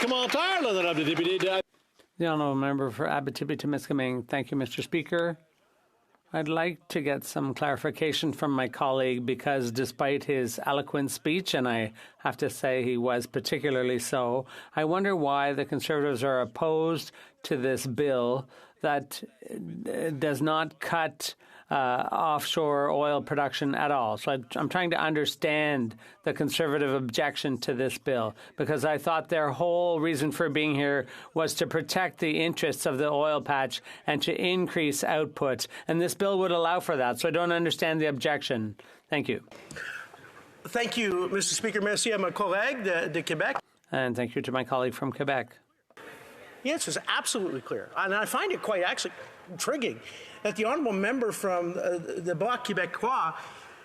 The honourable member for Abitibi-Temiskaming. Thank you, Mr. Speaker. I'd like to get some clarification from my colleague because despite his eloquent speech, and I have to say he was particularly so, I wonder why the Conservatives are opposed to this bill that does not cut offshore oil production at all. So I'm trying to understand the Conservative objection to this bill because I thought their whole reason for being here was to protect the interests of the oil patch and to increase output. And this bill would allow for that. So I don't understand the objection. Thank you. Thank you, Mr. Speaker. Merci à ma collègue de Québec. And thank you to my colleague from Quebec. The answer is absolutely clear. And I find it quite actually intriguing that the honourable member from the Bloc Québécois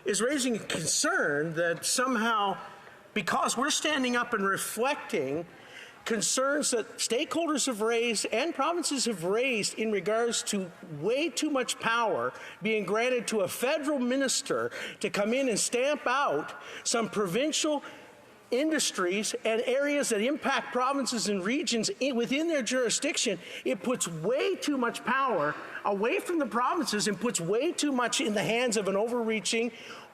is raising a concern that somehow, because we're standing up and reflecting concerns that stakeholders have raised and provinces have raised in regards to way too much power being granted to a federal minister to come in and stamp out some provincial industries and areas that impact provinces and regions within their jurisdiction, it puts way too much power away from the provinces and puts way too much in the hands of an overreaching,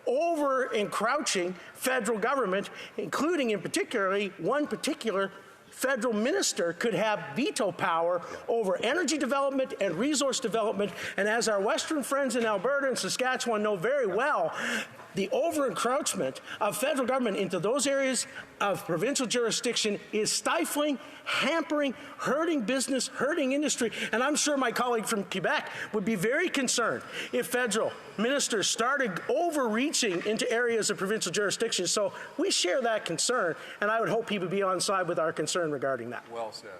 over-encroaching federal government, including in particularly one particular federal minister could have veto power over energy development and resource development. And as our Western friends in Alberta and Saskatchewan know very well, the over-encroachment of federal government into those areas of provincial jurisdiction is stifling, hampering, hurting business, hurting industry. And I'm sure my colleague from Quebec would be very concerned if federal ministers started overreaching into areas of provincial jurisdiction. So we share that concern, and I would hope he would be on side with our concern regarding that. Well said.